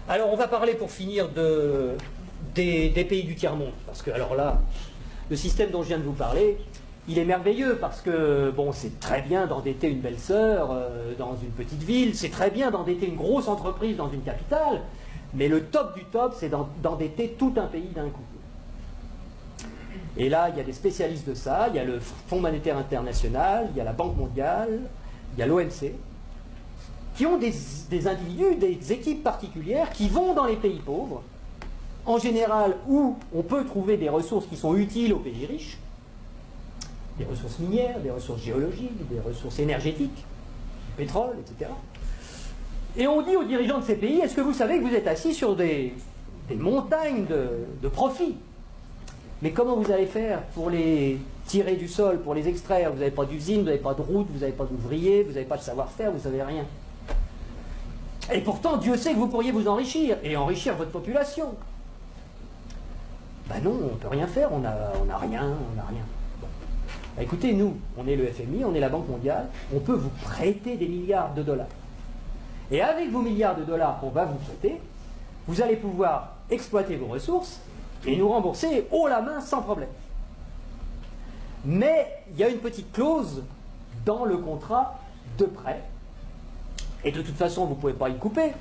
Alors, on va parler pour finir des pays du tiers-monde. Parce que, alors là, le système dont je viens de vous parler, il est merveilleux parce que, bon, c'est très bien d'endetter une belle sœur dans une petite ville, c'est très bien d'endetter une grosse entreprise dans une capitale, mais le top du top, c'est d'endetter tout un pays d'un coup. Et là, il y a des spécialistes de ça, il y a le Fonds monétaire international, il y a la Banque mondiale, il y a l'OMC, qui ont des individus, des équipes particulières qui vont dans les pays pauvres, en général où on peut trouver des ressources qui sont utiles aux pays riches, des ressources minières, des ressources géologiques, des ressources énergétiques, du pétrole, etc. Et on dit aux dirigeants de ces pays, est-ce que vous savez que vous êtes assis sur des montagnes de profits? Mais comment vous allez faire pour les tirer du sol, pour les extraire? Vous n'avez pas d'usine, vous n'avez pas de route, vous n'avez pas d'ouvriers, vous n'avez pas de savoir-faire, vous n'avez rien. Et pourtant, Dieu sait que vous pourriez vous enrichir, et enrichir votre population. Ben non, on ne peut rien faire, on n'a rien, on n'a rien. Bon. Ben écoutez, nous, on est le FMI, on est la Banque mondiale, on peut vous prêter des milliards de dollars. Et avec vos milliards de dollars qu'on va vous prêter, vous allez pouvoir exploiter vos ressources et nous rembourser haut la main sans problème. Mais il y a une petite clause dans le contrat de prêt, et de toute façon vous ne pouvez pas y couper,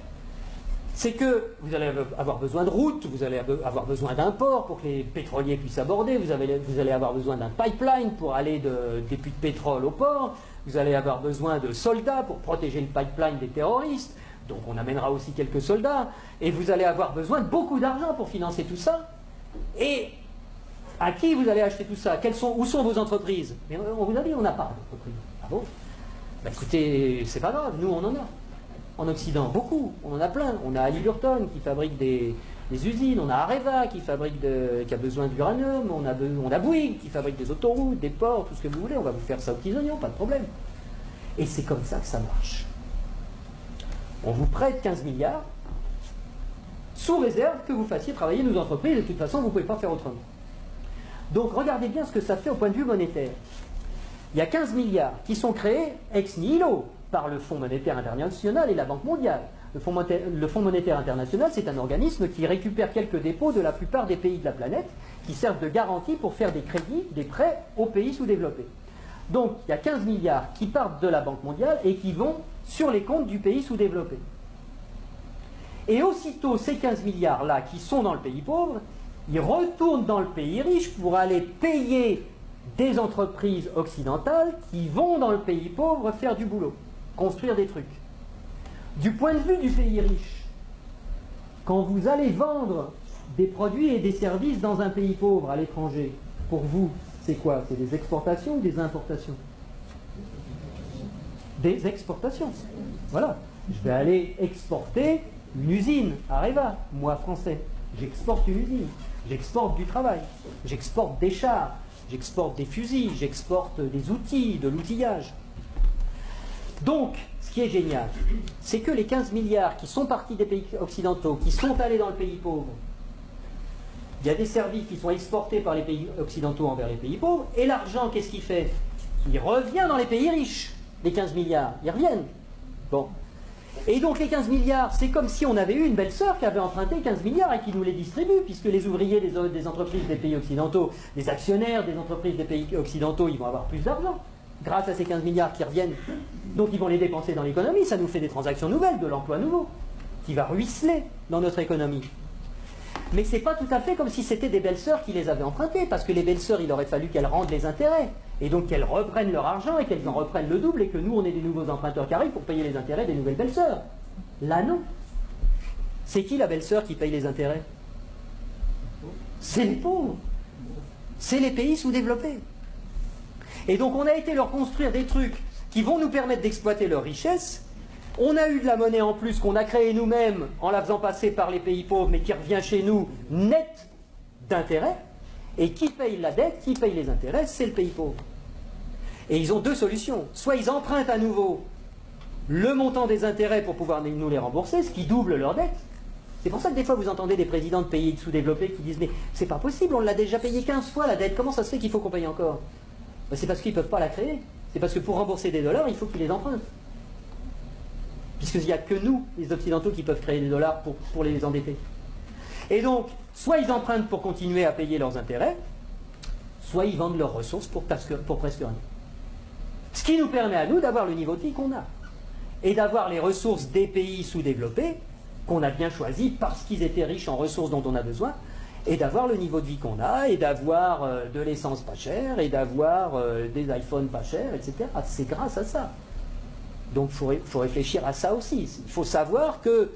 c'est que vous allez avoir besoin de routes, vous allez avoir besoin d'un port pour que les pétroliers puissent aborder, vous allez avoir besoin d'un pipeline pour aller des puits de pétrole au port, vous allez avoir besoin de soldats pour protéger le pipeline des terroristes, donc on amènera aussi quelques soldats, et vous allez avoir besoin de beaucoup d'argent pour financer tout ça. Et à qui vous allez acheter tout ça? Où sont vos entreprises? Mais on vous a dit, on n'a pas d'entreprise. Ah bon? Bah écoutez, c'est pas grave, nous on en a. En Occident, beaucoup, on en a plein. On a Halliburton qui fabrique des usines, on a Areva qui a besoin d'uranium, on a Bouygues qui fabrique des autoroutes, des ports, tout ce que vous voulez, on va vous faire ça aux petits oignons, pas de problème. Et c'est comme ça que ça marche. On vous prête 15 milliards, sous réserve que vous fassiez travailler nos entreprises, et de toute façon, vous ne pouvez pas faire autrement. Donc, regardez bien ce que ça fait au point de vue monétaire. Il y a 15 milliards qui sont créés ex nihilo par le Fonds monétaire international et la Banque mondiale. Le Fonds monétaire international, c'est un organisme qui récupère quelques dépôts de la plupart des pays de la planète, qui servent de garantie pour faire des crédits, des prêts aux pays sous-développés. Donc, il y a 15 milliards qui partent de la Banque mondiale et qui vont sur les comptes du pays sous-développé. Et aussitôt, ces 15 milliards-là qui sont dans le pays pauvre, ils retournent dans le pays riche pour aller payer des entreprises occidentales qui vont dans le pays pauvre faire du boulot, construire des trucs. Du point de vue du pays riche, quand vous allez vendre des produits et des services dans un pays pauvre à l'étranger, pour vous, c'est quoi? C'est des exportations ou des importations? Des exportations. Voilà. Je vais aller exporter une usine, Areva, moi français. J'exporte une usine, j'exporte du travail, j'exporte des chars, j'exporte des fusils, j'exporte des outils, de l'outillage. Donc, ce qui est génial, c'est que les 15 milliards qui sont partis des pays occidentaux, qui sont allés dans le pays pauvre, il y a des services qui sont exportés par les pays occidentaux envers les pays pauvres, et l'argent, qu'est-ce qu'il fait? Il revient dans les pays riches, les 15 milliards, ils reviennent. Bon. Et donc les 15 milliards, c'est comme si on avait eu une belle-sœur qui avait emprunté 15 milliards et qui nous les distribue, puisque les ouvriers des entreprises des pays occidentaux, les actionnaires des entreprises des pays occidentaux, ils vont avoir plus d'argent grâce à ces 15 milliards qui reviennent. Donc ils vont les dépenser dans l'économie, ça nous fait des transactions nouvelles, de l'emploi nouveau, qui va ruisseler dans notre économie. Mais c'est pas tout à fait comme si c'était des belles-sœurs qui les avaient empruntées, parce que les belles-sœurs, il aurait fallu qu'elles rendent les intérêts, et donc qu'elles reprennent leur argent et qu'elles en reprennent le double, et que nous, on ait des nouveaux emprunteurs qui arrivent pour payer les intérêts des nouvelles belles-sœurs. Là, non. C'est qui la belle-sœur qui paye les intérêts? C'est les pauvres. C'est les pays sous-développés. Et donc, on a été leur construire des trucs qui vont nous permettre d'exploiter leur richesse. On a eu de la monnaie en plus qu'on a créée nous-mêmes en la faisant passer par les pays pauvres, mais qui revient chez nous net d'intérêts. Et qui paye la dette, qui paye les intérêts, c'est le pays pauvre. Et ils ont deux solutions. Soit ils empruntent à nouveau le montant des intérêts pour pouvoir nous les rembourser, ce qui double leur dette. C'est pour ça que des fois vous entendez des présidents de pays sous-développés qui disent « Mais c'est pas possible, on l'a déjà payé 15 fois la dette, comment ça se fait qu'il faut qu'on paye encore ?» Ben, c'est parce qu'ils ne peuvent pas la créer. C'est parce que pour rembourser des dollars, il faut qu'ils les empruntent. puisqu'il n'y a que nous, les Occidentaux, qui peuvent créer des dollars pour les endetter. Et donc, soit ils empruntent pour continuer à payer leurs intérêts, soit ils vendent leurs ressources pour presque rien. Ce qui nous permet à nous d'avoir le niveau de vie qu'on a, et d'avoir les ressources des pays sous-développés, qu'on a bien choisis parce qu'ils étaient riches en ressources dont on a besoin, et d'avoir le niveau de vie qu'on a, et d'avoir de l'essence pas chère, et d'avoir des iPhones pas chers, etc. C'est grâce à ça. Donc il faut réfléchir à ça aussi. Il faut savoir que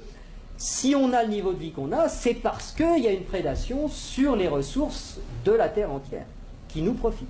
si on a le niveau de vie qu'on a, c'est parce qu'il y a une prédation sur les ressources de la Terre entière, qui nous profitent.